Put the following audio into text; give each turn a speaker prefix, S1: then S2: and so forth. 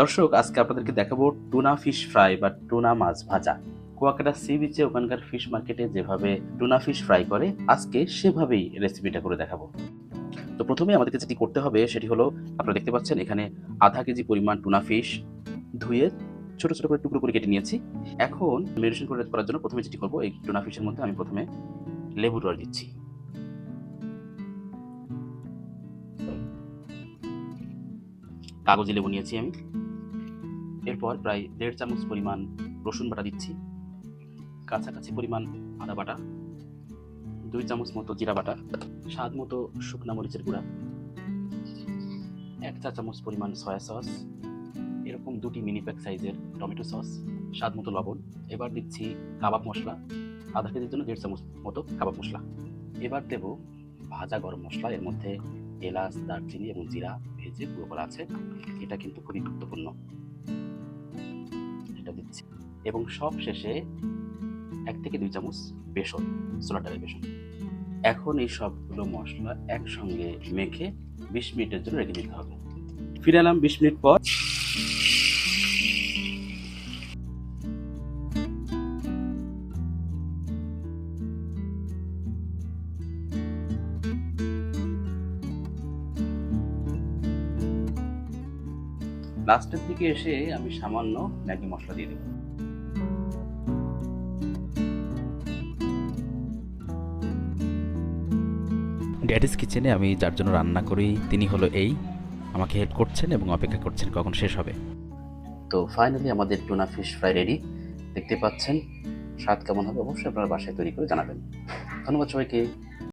S1: দর্শক, আজকে আপনাদেরকে দেখাবো টুনা ফিশ ফ্রাই বা টুনা মাছ ভাজা। কুয়াকাটা সি বিচে ওখানকার ফিশ মার্কেটে যেভাবে টুনা ফিশ ফ্রাই করে, আজকে সেভাবেই রেসিপিটা করে দেখাবো। তো প্রথমে আমাদেরকে যেটি করতে হবে সেটি হলো, আপনারা দেখতে পাচ্ছেন এখানে আধা কেজি পরিমাণ টুনা ফিশ ধুয়ে ছোট ছোট করে টুকরো করে কেটে নিয়েছি। এখন মেরিনেশন করার জন্য প্রথমে যেটি করবো, এই টুনা ফিশের মধ্যে আমি প্রথমে লেবুর রস দিচ্ছি। কাগজি লেবু নিয়েছি আমি। এরপর প্রায় 1.5 চামচ পরিমাণ রসুন বাটা দিচ্ছি, কাছাকাছি পরিমাণ আদা বাটা, 2 চামচ মতো জিরা বাটা, স্বাদ মতো শুকনা মরিচের গুঁড়া, 1 চা চামচ পরিমাণ সয়া সস, এরকম 2টি মিনি প্যাক সাইজের টমেটো সস, স্বাদ মতো লবণ। এবার দিচ্ছি কাবাব মশলা, আধা কেজির জন্য 1.5 চামচ মতো কাবাব মশলা। এবার দেব ভাজা গরম মশলা, এর মধ্যে এলাচ, দারচিনি এবং জিরা ভেজে গুঁড়ো করা আছে। এটা কিন্তু খুবই গুরুত্বপূর্ণ, এটা দিচ্ছি। এবং সব শেষে 1 থেকে 2 চামচ বেসন, ছোলা ডালের বেসন। এখন এই সবগুলো মশলা একসঙ্গে মেখে 20 মিনিটের জন্য রেখে দিতে হবে। ফিরে এলাম 20 মিনিট পর। লাস্টের দিকে এসে আমি সামান্য ম্যাগি মশলা দিয়ে দেব।
S2: ড্যাডিস কিচেনে আমি যার জন্য রান্না করি তিনি হলো এই, আমাকে হেল্প করছেন এবং অপেক্ষা করছেন কখন শেষ হবে।
S1: তো ফাইনালি আমাদের টুনা ফিশ ফ্রাই রেডি। দেখতে পাচ্ছেন, স্বাদ কেমন হবে অবশ্যই আপনারা বাসায় তৈরি করে জানাবেন। ধন্যবাদ সবাইকে।